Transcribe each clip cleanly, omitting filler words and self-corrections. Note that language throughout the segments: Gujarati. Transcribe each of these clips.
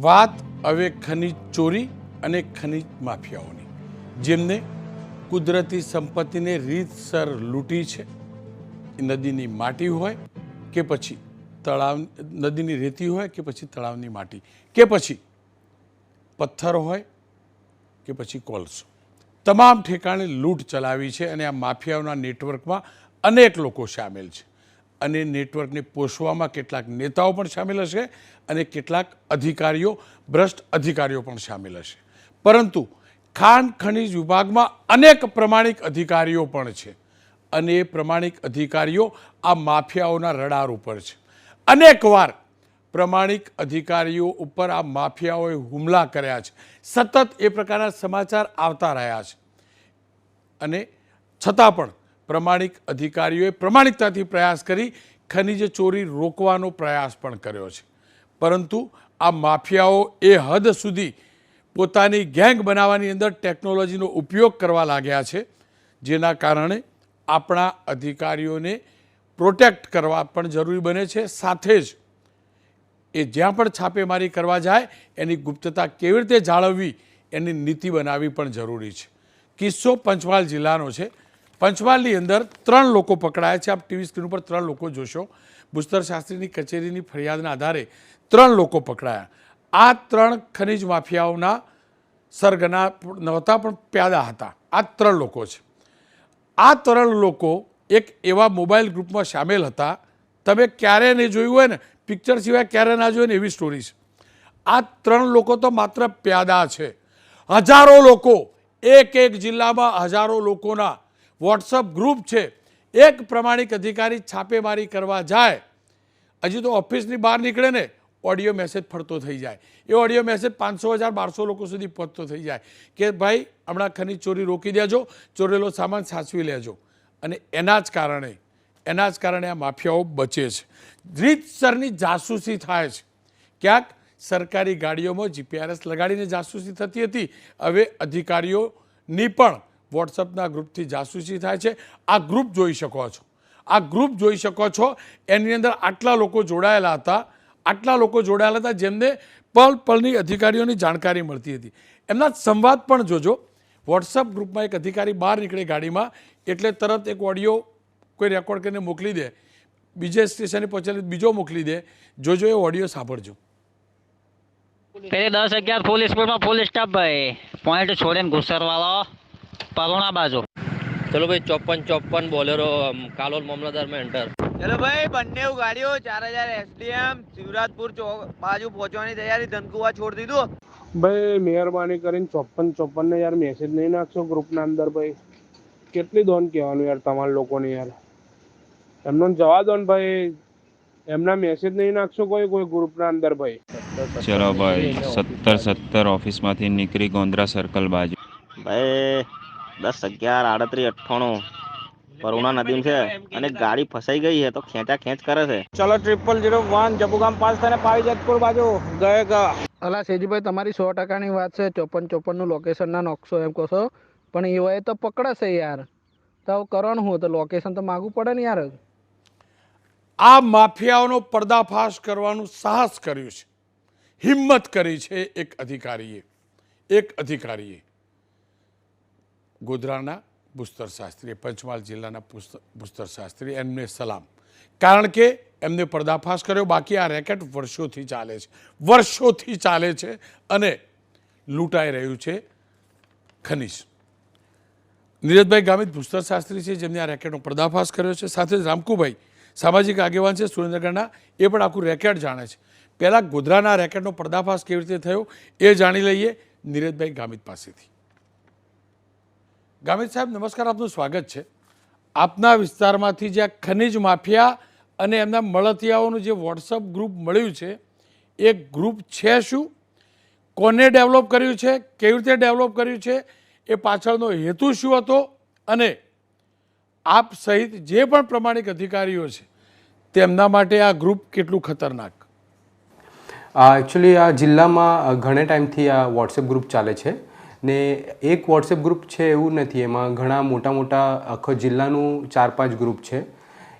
વાત હવે ખનિજ ચોરી અને ખનિજ માફિયાઓની, જેમને કુદરતી સંપત્તિને રીતસર લૂંટી છે. નદીની માટી હોય કે પછી તળાવ, નદીની રેતી હોય કે પછી તળાવની માટી, કે પછી પથ્થર હોય કે પછી કોલસો, તમામ ઠેકાણે લૂંટ ચલાવી છે. અને આ માફિયાઓના નેટવર્કમાં અનેક લોકો સામેલ છે. અને નેટવર્કને પોષવામાં કેટલાક નેતાઓ પણ સામેલ હશે અને કેટલાક અધિકારીઓ, ભ્રષ્ટ અધિકારીઓ પણ સામેલ હશે. પરંતુ ખાણ ખનિજ વિભાગમાં અનેક પ્રમાણિક અધિકારીઓ પણ છે. અને એ પ્રમાણિક અધિકારીઓ આ માફિયાઓના રડાર ઉપર છે. અનેકવાર પ્રમાણિક અધિકારીઓ ઉપર આ માફિયાઓએ હુમલા કર્યા છે. સતત એ પ્રકારના સમાચાર આવતા રહ્યા છે. અને છતાં પણ પ્રમાણિક અધિકારીઓએ પ્રમાણિકતાથી પ્રયાસ કરી ખનિજ ચોરી રોકવાનો પ્રયાસ પણ કર્યો છે. પરંતુ આ માફિયાઓ એ હદ સુધી પોતાની ગેંગ બનાવવાની અંદર ટેકનોલોજીનો ઉપયોગ કરવા લાગ્યા છે, જેના કારણે આપણા અધિકારીઓને પ્રોટેક્ટ કરવા પણ જરૂરી બને છે. સાથે જ એ જ્યાં પણ છાપેમારી કરવા જાય એની ગુપ્તતા કેવી રીતે જાળવવી એની નીતિ બનાવવી પણ જરૂરી છે. કિસ્સો પંચમહાલ જિલ્લાનો છે. પંચમહાલની અંદર 3 લોકો પકડાયા છે. આપ ટીવી સ્ક્રીન ઉપર 3 લોકો જોશો. ભૂસ્તર શાસ્ત્રીની કચેરીની ફરિયાદના આધારે 3 લોકો પકડાયા. આ 3 ખનિજ માફિયાઓના સરગના નહોતા પણ પ્યાદા હતા. આ 3 લોકો છે. આ 3 લોકો એક એવા મોબાઈલ ગ્રુપમાં સામેલ હતા, તમે ક્યારે નહીં જોયું હોય ને, પિક્ચર સિવાય ક્યારે ના જોયું ને એવી સ્ટોરી છે. આ 3 લોકો તો માત્ર પ્યાદા છે. હજારો લોકો, એક જિલ્લામાં હજારો લોકોના વોટ્સઅપ ગ્રુપ છે. એક પ્રમાણિક અધિકારી છાપેમારી કરવા જાય, હજી તો ઓફિસની બહાર નીકળે ને ઓડિયો મેસેજ ફરતો થઈ જાય. એ ઓડિયો મેસેજ 500, 1000, 1200 લોકો સુધી પહોંચતો થઈ જાય કે ભાઈ હમણાં ખનિજ ચોરી રોકી દેજો, ચોરેલો સામાન સાચવી લેજો. અને એના જ કારણે આ માફિયાઓ બચે છે. રીતસરની જાસૂસી થાય છે. ક્યાંક સરકારી ગાડીઓમાં જીપીઆરએસ લગાડીને જાસૂસી થતી હતી, હવે અધિકારીઓની પણ વોટ્સઅપના ગ્રુપથી જાસૂસી થાય છે. આ ગ્રુપ જોઈ શકો છો, આ ગ્રુપ જોઈ શકો છો. એની અંદર આટલા લોકો જોડાયેલા હતા, જેમને પલ પલની અધિકારીઓની જાણકારી મળતી હતી. એમના સંવાદ પણ જોજો. વોટ્સઅપ ગ્રુપમાં એક અધિકારી બહાર નીકળે ગાડીમાં એટલે તરત એક ઓડિયો કોઈ રેકોર્ડ કરીને મોકલી દે, બીજે સ્ટેશને પહોંચેલી બીજો મોકલી દે. જોજો, એ ઓડિયો સાંભળજો. પેલી 10-11 ફૂલ સ્પીડમાં ફૂલ સ્ટોપ ભાઈ, પોઈન્ટ છોડીને ઘુસરવાળો પરોણા બાજુ. ચલો ભાઈ 54 બોલેરો કાલોલ મામલતદારમાં એન્ટર. ચલો ભાઈ, બંને ગાડીઓ 4000 એસડીએમ શિવરાજપુર બાજુ પહોંચવાની તૈયારી. ધનકુવા છોડ દીધું ભાઈ. મહેરબાની કરીને 54 ને યાર મેસેજ નહીં નાખશો ગ્રુપના અંદર ભાઈ. કેટલી દોન કહેવાનું યાર તમારા લોકોને યાર. એમનો જવા દો ને ભાઈ. એમના મેસેજ નહીં નાખશો કોઈ ગ્રુપના અંદર ભાઈ. ચલો ભાઈ 17 ઓફિસમાંથી નીકળી ગોંદ્રા સર્કલ બાજુ. ભાઈ 10, 11, 38, 98 પરુણા નદી છે અને ગાડી ફસાઈ ગઈ છે તો ખેંચા ખેંચ કરે છે. ચલો 0001 જબુગામ પાસ થઈને પાવીજતપુર બાજુ ગયે. અલા સેજીભાઈ, તમારી 100%ની વાત છે. 54 નું લોકેશન ના નોકશો એમ કહો છો, પણ એવાય તો પકડાશે યાર. તો કરવાનું હું તો લોકેશન તો માગવું પડે ને યાર. આ માફિયાઓનો પર્દાફાશ કરવાનું સાહસ કર્યું છે, હિંમત કરી છે એક અધિકારીએ. ગોધરાના ભૂસ્તર શાસ્ત્રી, પંચમહાલ જિલ્લાના ભૂસ્તર શાસ્ત્રી, એમને સલામ. કારણ કે એમને પર્દાફાશ કર્યો. બાકી આ રેકેટ વર્ષોથી ચાલે છે અને લૂંટાઈ રહ્યું છે ખનિજ. નીરજભાઈ ગામિત ભૂસ્તર શાસ્ત્રી છે, જેમને આ રેકેટનો પર્દાફાશ કર્યો છે. સાથે જ રામકુભાઈ સામાજિક આગેવાન છે સુરેન્દ્રનગરના, એ પણ આખું રેકેટ જાણે છે. પહેલાં ગોધરાના રેકેટનો પર્દાફાશ કેવી રીતે થયો એ જાણી લઈએ નીરજભાઈ ગામિત પાસેથી. ગામિત સાહેબ નમસ્કાર, આપનું સ્વાગત છે. આપના વિસ્તારમાંથી જે આ ખનિજ માફિયા અને એમના મળતિયાઓનું જે વોટ્સઅપ ગ્રુપ મળ્યું છે, એ ગ્રુપ છે શું, કોને ડેવલપ કર્યું છે, કેવી રીતે ડેવલપ કર્યું છે, એ પાછળનો હેતુ શું હતો, અને આપ સહિત જે પણ પ્રમાણિક અધિકારીઓ છે તેમના માટે આ ગ્રુપ કેટલું ખતરનાક? એકચ્યુઅલી આ જિલ્લામાં ઘણા ટાઈમથી આ વોટ્સએપ ગ્રુપ ચાલે છે ને એક વોટ્સએપ ગ્રુપ છે એવું નથી, એમાં ઘણા મોટા આખો જિલ્લાનું 4-5 ગ્રુપ છે.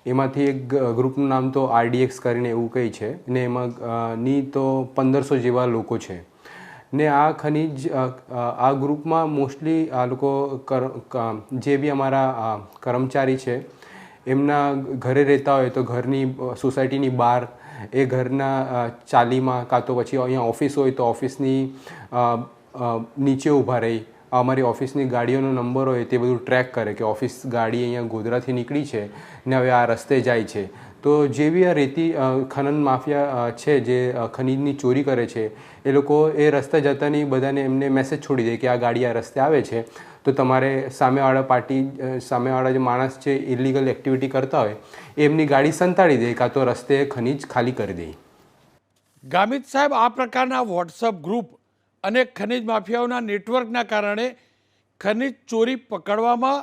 એમાંથી એક ગ્રુપનું નામ તો RDX કરીને એવું કંઈ છે ને એમાં ની તો 1500 જેવા લોકો છે ને આ ખનીજ આ ગ્રુપમાં મોસ્ટલી આ લોકો જે બી અમારા કર્મચારી છે એમના ઘરે રહેતા હોય તો ઘરની સોસાયટીની બહાર એ ઘરના ચાલીમાં કાં તો પછી અહીંયા ઓફિસ હોય તો ઓફિસની નીચે ઊભા રહી અમારી ઓફિસની ગાડીઓનો નંબર હોય તે બધું ટ્રેક કરે કે ઓફિસ ગાડી અહીંયા ગોધરાથી નીકળી છે ને હવે આ રસ્તે જાય છે. તો જે બી આ રેતી ખનન માફિયા છે જે ખનીજની ચોરી કરે છે એ લોકો એ રસ્તે જતાની બધાને એમને મેસેજ છોડી દે કે આ ગાડી આ રસ્તે આવે છે તો તમારે સામેવાળા જે માણસ છે ઇલીગલ એક્ટિવિટી કરતા હોય એમની ગાડી સંતાડી દે કાં તો રસ્તે ખનીજ ખાલી કરી દે. ગામિત સાહેબ, આ પ્રકારના વોટ્સઅપ ગ્રુપ અને ખનીજ માફિયાઓના નેટવર્કના કારણે ખનીજ ચોરી પકડવામાં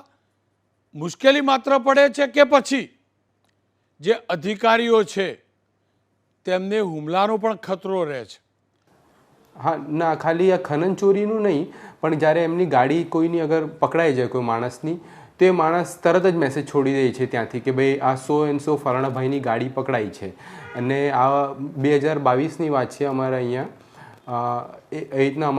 મુશ્કેલી માત્ર પડે છે કે પછી જે અધિકારીઓ છે તેમને હુમલાનો પણ ખતરો રહે છે? હા ના, ખાલી આ ખનન ચોરીનું નહીં, પણ જ્યારે એમની ગાડી કોઈની અગર પકડાઈ જાય કોઈ માણસની તો એ માણસ તરત જ મેસેજ છોડી દે છે ત્યાંથી કે ભાઈ આ 100 ફલાણા ભાઈની ગાડી પકડાઈ છે. અને આ 2022ની વાત છે. અમારા અહીંયા એ રીતના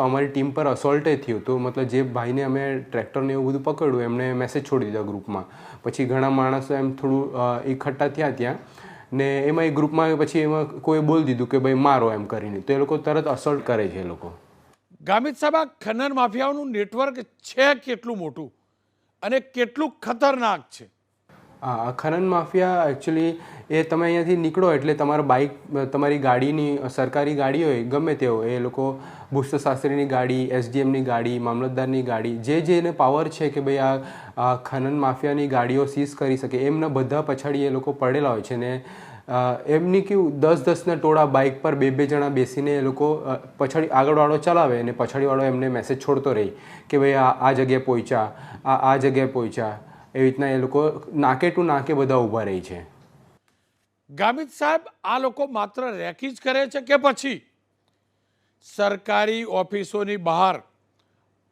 અમારી ટીમ પર અસોલ્ટે થયું. તો મતલબ જે ભાઈને અમે ટ્રેક્ટરને એવું બધું પકડ્યું એમને મેસેજ છોડી દીધા ગ્રુપમાં. પછી ઘણા માણસો એમ થોડું એકઠા થયા ત્યાં ને એમાં એ ગ્રુપમાં પછી એમાં કોઈ બોલી દીધું કે ભાઈ મારો એમ કરીને, તો એ લોકો તરત અસોલ્ટ કરે છે એ લોકો. ગામિત સાહેબ, આ ખનન માફિયાઓનું નેટવર્ક છે કેટલું મોટું અને કેટલું ખતરનાક છે? હા, ખનન માફિયા એકચ્યુઅલી એ તમે અહીંયાથી નીકળો એટલે તમારા બાઇક, તમારી ગાડીની સરકારી ગાડી હોય ગમે તે હોય, એ લોકો ભૂસ્તશાસ્ત્રીની ગાડી, SDMની ગાડી, મામલતદારની ગાડી, જેને પાવર છે કે ભાઈ આ ખનન માફિયાની ગાડીઓ સીઝ કરી શકે એમના બધા પછાડી એ લોકો પડેલા હોય છે. ને એમની કેવું 10-10ના ટોળા બાઇક પર 2-2 જણા બેસીને એ લોકો પછાડી આગળવાળો ચલાવે અને પછાડીવાળો એમને મેસેજ છોડતો રહી કે ભાઈ આ જગ્યાએ પહોંચ્યા, આ જગ્યાએ પહોંચ્યા. એવી રીતના એ લોકો નાકે ટુ નાકે બધા ઊભા રહી છે. ગામિત સાહેબ, આ લોકો માત્ર રેકી જ કરે છે કે પછી સરકારી ઓફિસોની બહાર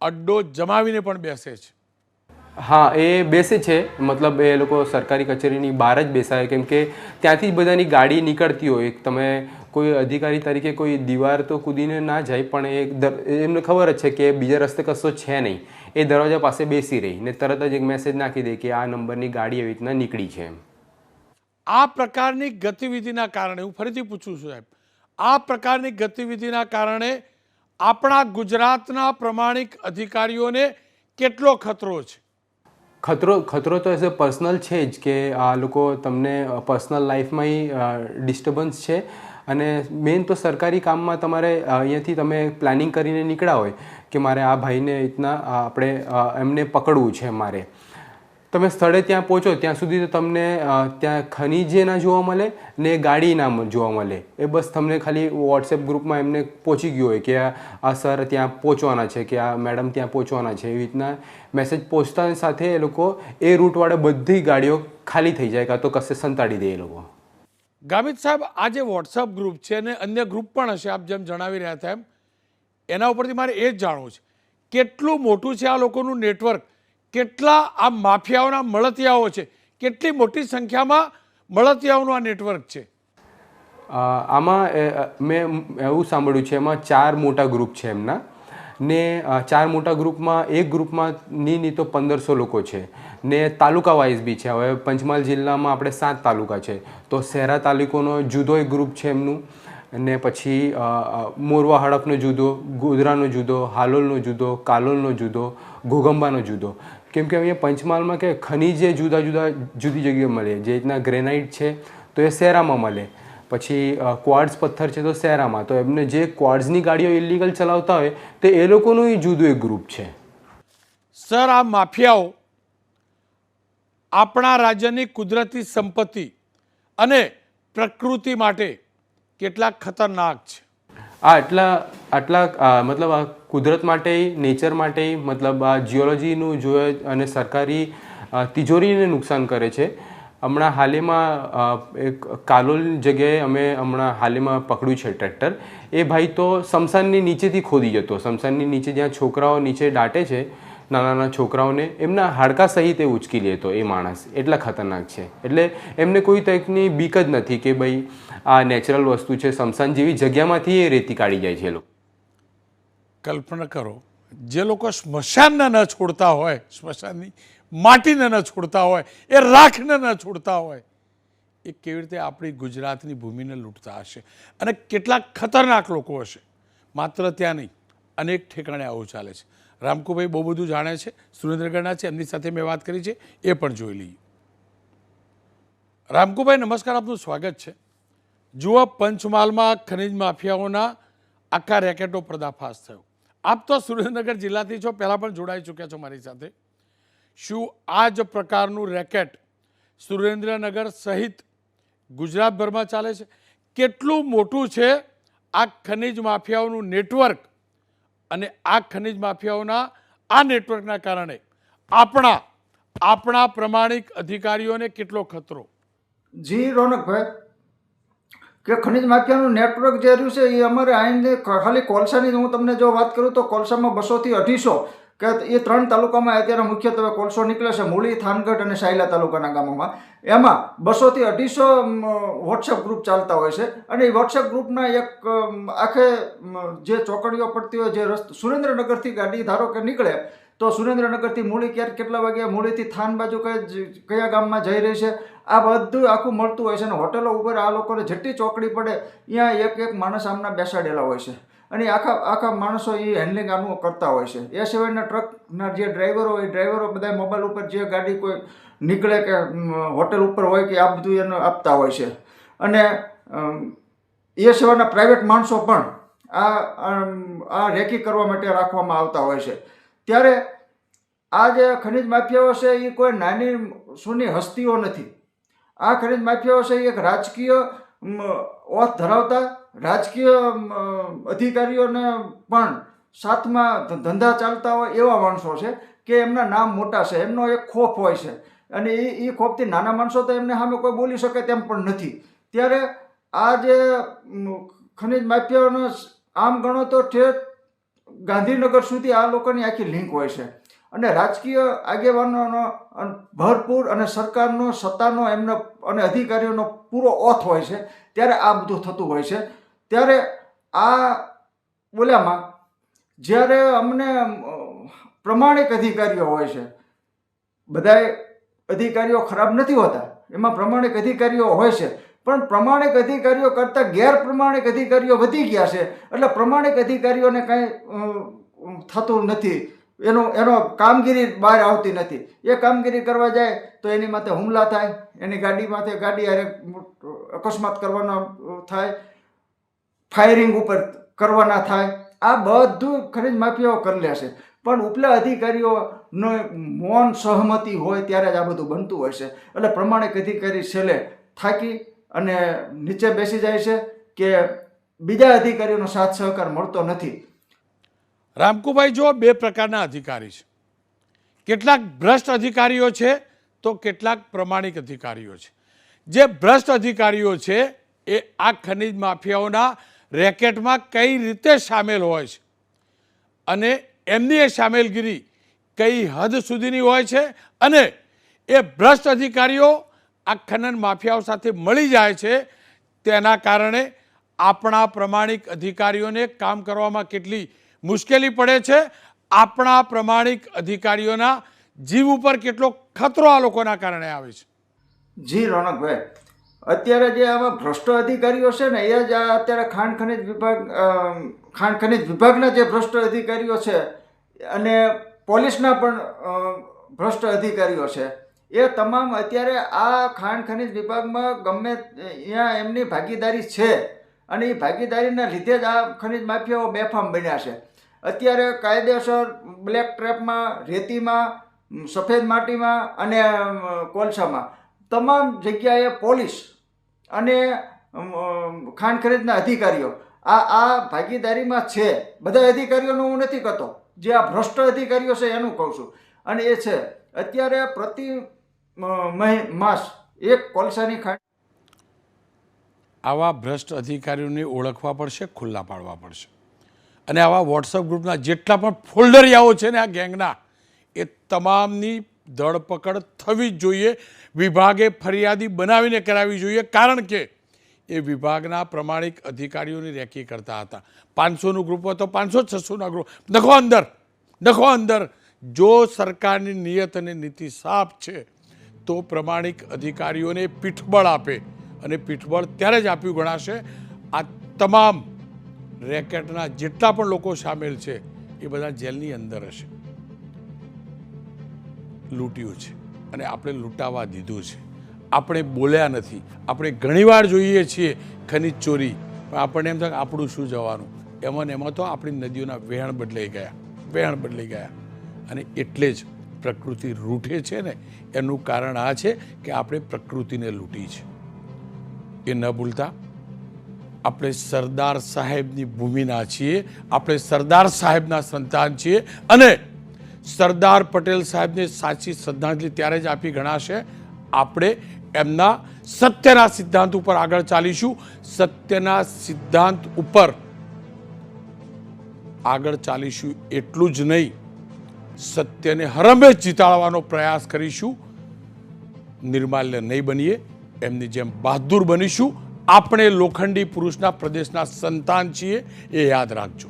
અડ્ડો જમાવીને પણ બેસે છે? હા, એ બેસે છે. મતલબ એ લોકો સરકારી કચેરીની બહાર જ બેસાય, કેમ કે ત્યાંથી જ બધાની ગાડી નીકળતી હોય. તમે કોઈ અધિકારી તરીકે કોઈ દીવાર તો કૂદીને ના જાય, પણ એમને ખબર જ છે કે બીજા રસ્તે કશો છે નહીં. એ દરવાજા પાસે બેસી રહી ને તરત જ એક મેસેજ નાખી દે કે આ નંબરની ગાડી એવી રીતના નીકળી છે. આ પ્રકારની ગતિવિધિના કારણે, હું ફરીથી પૂછું છું સાહેબ, આ પ્રકારની ગતિવિધિના કારણે આપણા ગુજરાતના પ્રમાણિક અધિકારીઓને કેટલો ખતરો છે? ખતરો તો એઝ અ પર્સનલ છે જ કે આ લોકો તમને પર્સનલ લાઈફમાં ડિસ્ટર્બન્સ છે. અને મેઇન તો સરકારી કામમાં તમારે અહીંયાથી તમે પ્લાનિંગ કરીને નીકળ્યા હોય કે મારે આ ભાઈને રીતના આપણે એમને પકડવું છે, મારે તમે સ્થળે ત્યાં પહોંચો ત્યાં સુધી તો તમને ત્યાં ખનીજે ના જોવા મળે ને ગાડી ના જોવા મળે. એ બસ તમને ખાલી વોટ્સએપ ગ્રુપમાં એમને પહોંચી ગયું હોય કે આ સર ત્યાં પહોંચવાના છે કે આ મેડમ ત્યાં પહોંચવાના છે. એવી રીતના મેસેજ પહોંચતાની સાથે એ લોકો એ રૂટવાળા બધી ગાડીઓ ખાલી થઈ જાય કાં તો કશે સંતાડી દે એ લોકો. ગામિત સાહેબ, આ જે વોટ્સઅપ ગ્રુપ છે અને અન્ય ગ્રુપ પણ હશે, આપ જેમ જણાવી રહ્યા હતા એમ, એના ઉપરથી મારે એ જ જાણવું છે કેટલું મોટું છે આ લોકોનું નેટવર્ક, કેટલા આ માફિયાઓના મળતિયાઓ છે, કેટલી મોટી સંખ્યામાં મળતિયાઓનું આ નેટવર્ક છે? આમાં મેં એવું સાંભળ્યું છે એમાં 4 મોટા ગ્રુપ છે એમના ને 4 મોટા ગ્રુપમાં એક ગ્રુપમાં નહીં તો 1500 લોકો છે ને તાલુકા વાઇઝ બી છે. હવે પંચમહાલ જિલ્લામાં આપણે 7 તાલુકા છે તો શહેરા તાલુકાનો જુદો એક ગ્રુપ છે એમનું, ને પછી મોરવા હડફનો જુદો, ગોધરાનો જુદો, હાલોલનો જુદો, કાલોલનો જુદો, ઘોગંબાનો જુદો. કેમ કે અહીંયા પંચમહાલમાં કે ખનીજે જુદી જગ્યાએ મળે. જે રીતના ગ્રેનાઇટ છે તો એ શહેરામાં મળે, પછી ક્વાર્ટ્ઝ પથ્થર છે તો શહેરામાં. તો એમને જે ક્વાર્ટ્ઝની ગાડીઓ ઇલીગલ ચલાવતા હોય તો એ લોકોનું જુદું એક ગ્રુપ છે. સર, આ માફિયાઓ આપણા રાજ્યની કુદરતી સંપત્તિ અને પ્રકૃતિ માટે કેટલા ખતરનાક છે? આટલા મતલબ આ કુદરત માટે, નેચર માટે, મતલબ આ જીઓલોજીનું જોઈએ અને સરકારી તિજોરીને નુકસાન કરે છે. હમણાં હાલમાં એક કાલોલ જગ્યાએ અમે હમણાં હાલમાં પકડ્યું છે ટ્રેક્ટર. એ ભાઈ તો શમશાનની નીચેથી ખોદી જતો, શમશાનની નીચે જ્યાં છોકરાઓ નીચે દાટે છે નાના નાના છોકરાઓને એમના હાડકા સહિત એ ઉચકી લેતો એ માણસ, એટલા ખતરનાક છે. એટલે એમને કોઈ ટાઈપની બીક જ નથી કે ભાઈ આ નેચરલ વસ્તુ છે, સ્મશાન જેવી જગ્યામાંથી એ રેતી કાઢી જાય છે એ લોકો. કલ્પના કરો, જે લોકો સ્મશાનને ન છોડતા હોય, સ્મશાનની માટીને ન છોડતા હોય, એ રાખને ન છોડતા હોય, એ કેવી રીતે આપણી ગુજરાતની ભૂમિને લૂંટતા હશે અને કેટલાક ખતરનાક લોકો હશે. માત્ર ત્યાં નહીં, અનેક ઠેકાણે આવું ચાલે છે. રામકુભાઈ બહુ બધું જાણે છે, સુરેન્દ્રગઢના છે, એમની સાથે મેં વાત કરી છે, એ પણ જોઈ લઈએ. રામકુભાઈ નમસ્કાર, આપનું સ્વાગત છે. જુઓ, પંચમહાલમાં ખનિજ માફિયાઓના આખા રેકેટો પર્દાફાશ થયો. આપ તો સુરેન્દ્રનગર જિલ્લાથી છો, પહેલાં પણ જોડાઈ ચૂક્યા છો મારી સાથે. શું આ જ પ્રકારનું રેકેટ સુરેન્દ્રનગર સહિત ગુજરાતભરમાં ચાલે છે? કેટલું મોટું છે આ ખનિજ માફિયાઓનું નેટવર્ક, અને આ ખનિજ માફિયાઓના આ નેટવર્કના કારણે આપણા પ્રમાણિક અધિકારીઓને કેટલો ખતરો? જી રોનકભાઈ, કે ખનિજ માફિયાનું નેટવર્ક જે રહ્યું છે એ અમારે આઈને ખાલી કોલસાની હું તમને જો વાત કરું તો કોલસામાં 200 થી 250 કે એ 3 તાલુકામાં અત્યારે મુખ્યત્વે કોલસો નીકળે છે, મૂળી, થાનગઢ અને સાયલા તાલુકાના ગામોમાં. એમાં 200 થી 250 વોટ્સએપ ગ્રુપ ચાલતા હોય છે. અને એ વોટ્સએપ ગ્રુપના એક આખે જે ચોકડીઓ પડતી હોય, જે રસ્તો સુરેન્દ્રનગરથી ગાડી ધારો કે નીકળે તો સુરેન્દ્રનગરથી મૂળી ક્યાંક કેટલા વાગ્યા, મૂળીથી થાન બાજુ કયા ગામમાં જઈ રહી છે, આ બધું આખું મળતું હોય છે. અને હોટલો ઉપર આ લોકોને જેટલી ચોકડી પડે ત્યાં એક માણસ આમના બેસાડેલા હોય છે. અને આખા માણસો એ હેન્ડલિંગ આનું કરતા હોય છે. એ સિવાયના ટ્રકના જે ડ્રાઈવરો હોય, ડ્રાઈવરો બધા મોબાઈલ ઉપર જે ગાડી કોઈ નીકળે કે હોટેલ ઉપર હોય કે આ બધું એને આપતા હોય છે. અને એ સિવાયના પ્રાઇવેટ માણસો પણ આ રેકી કરવા માટે રાખવામાં આવતા હોય છે. ત્યારે આ જે ખનિજ માફિયાઓ છે એ કોઈ નાની સૂની હસ્તીઓ નથી. આ ખનિજ માફિયાઓ છે એ એક રાજકીય ઓથ ધરાવતા રાજકીય અધિકારીઓને પણ સાથમાં ધંધા ચાલતા હોય એવા માણસો છે કે એમના નામ મોટા છે, એમનો એક ખોફ હોય છે. અને એ ખોફથી નાના માણસો તો એમને સામે કોઈ બોલી શકે તેમ પણ નથી. ત્યારે આ જે ખનિજ માફિયાઓનો આમ ગણો તો ઠેઠ ગાંધીનગર સુધી આ લોકોની આખી લિંક હોય છે. અને રાજકીય આગેવાનોનો ભરપૂર અને સરકારનો સત્તાનો એમનો અને અધિકારીઓનો પૂરો ઓથ હોય છે. ત્યારે આ બધું થતું હોય છે. ત્યારે આ બોલ્યામાં જ્યારે અમને પ્રમાણિક અધિકારીઓ હોય છે, બધાય અધિકારીઓ ખરાબ નથી હોતા, એમાં પ્રમાણિક અધિકારીઓ હોય છે, પણ પ્રમાણિક અધિકારીઓ કરતાં ગેરપ્રમાણિક અધિકારીઓ વધી ગયા છે. એટલે પ્રમાણિક અધિકારીઓને કાંઈ થતું નથી, એનો કામગીરી બહાર આવતી નથી. એ કામગીરી કરવા જાય તો એની માથે હુમલા થાય, એની ગાડી હારે અકસ્માત કરવાના થાય, ફાયરિંગ ઉપર કરવાના થાય. આ બધું ખનિજ માફિયાઓ કરી લે છે. પણ ઉપલા અધિકારીઓનો મૌન સહમતિ હોય ત્યારે જ આ બધું બનતું હોય છે. એટલે પ્રમાણિક અધિકારી છેલ્લે થાકી અને નીચે બેસી જાય છે કે બીજા અધિકારીઓનો સાથ સહકાર મળતો નથી. રામકુભાઈ, જો 2 પ્રકારના અધિકારી છે. કેટલાક ભ્રષ્ટ અધિકારીઓ છે તો કેટલાક પ્રમાણિક અધિકારીઓ છે. જે ભ્રષ્ટ અધિકારીઓ છે એ આ ખનિજ માફિયાઓના રેકેટમાં કઈ રીતે સામેલ હોય છે અને એમની એ સામેલગીરી કઈ હદ સુધીની હોય છે, અને એ ભ્રષ્ટ અધિકારીઓ આ ખનન માફિયાઓ સાથે મળી જાય છે, તેના કારણે આપણા પ્રમાણિક અધિકારીઓને કામ કરવામાં કેટલી મુશ્કેલી પડે છે, આપણા પ્રમાણિક અધિકારીઓના જીવ ઉપર કેટલો ખતરો આ લોકોના કારણે આવે છે. જી રોનકભાઈ, અત્યારે જે આવા ભ્રષ્ટ અધિકારીઓ છે ને એ જ અત્યારે ખાણ ખનિજ વિભાગના જે ભ્રષ્ટ અધિકારીઓ છે અને પોલીસના પણ ભ્રષ્ટ અધિકારીઓ છે, એ તમામ અત્યારે આ ખાણ ખનિજ વિભાગમાં ગમે ત્યાં એમની ભાગીદારી છે. અને એ ભાગીદારીના લીધે જ આ ખનિજ માફિયાઓ બેફામ બન્યા છે. અત્યારે કાયદેસર બ્લેક ટ્રેપમાં, રેતીમાં, સફેદ માટીમાં અને કોલસામાં તમામ જગ્યાએ પોલીસ અને ખાણ ખનીજના અધિકારીઓ આ ભાગીદારીમાં છે. બધા અધિકારીઓનું હું નથી કહેતો, જે આ ભ્રષ્ટ અધિકારીઓ છે એનું કહું છું. અને એ છે અત્યારે પ્રતિ માસ એક કોલસાની ખાણ. આવા ભ્રષ્ટ અધિકારીઓને ઓળખવા પડશે, ખુલ્લા પાડવા પડશે. અને આવા વોટ્સઅપ ગ્રુપના જેટલા પણ ફોલ્ડરિયાઓ છે ને આ ગેંગના, એ તમામની ધરપકડ થવી જ જોઈએ. વિભાગે ફરિયાદી બનાવીને કરાવવી જોઈએ, કારણ કે એ વિભાગના પ્રમાણિક અધિકારીઓની રેકી કરતા હતા. 500નું ગ્રુપ હોય તો 500, 600ના ગ્રુપ નખો અંદર. જો સરકારની નિયત અને નીતિ સાફ છે તો પ્રમાણિક અધિકારીઓને પીઠબળ આપે, અને પીઠબળ ત્યારે જ આપ્યું ગણાશે. આ તમામ રેકેટના જેટલા પણ લોકો સામેલ છે એ બધા જેલની અંદર હશે. લૂંટ્યું છે અને આપણે લૂંટાવા દીધું છે. આપણે બોલ્યા નથી. આપણે ઘણીવાર જોઈએ છીએ ખનીજ ચોરી, પણ આપણને એમ થાય કે આપણું શું જવાનું. એમાં તો આપણી નદીઓના વહેણ બદલાઈ ગયા. અને એટલે જ પ્રકૃતિ રૂઠે છે ને, એનું કારણ આ છે કે આપણે પ્રકૃતિને લૂંટી છે. એ ન ભૂલતા આપણે સરદાર સાહેબની ભૂમિના છીએ, આપણે સરદાર સાહેબના સંતાન છીએ, અને સરદાર પટેલ સાહેબને સાચી શ્રદ્ધાંજલિ ત્યારે જ આપી ગણાશે આપણે એમના સત્યના સિદ્ધાંત ઉપર આગળ ચાલીશું. સત્યના સિદ્ધાંત ઉપર આગળ ચાલીશું એટલું જ નહીં, સત્યને હરમેશ જીતાડવાનો પ્રયાસ કરીશું. નિર્માલ્ય નહીં બનીએ, એમની જેમ બહાદુર બનીશું. આપણે લોખંડી પુરુષના પ્રદેશના સંતાન છીએ, એ યાદ રાખજો.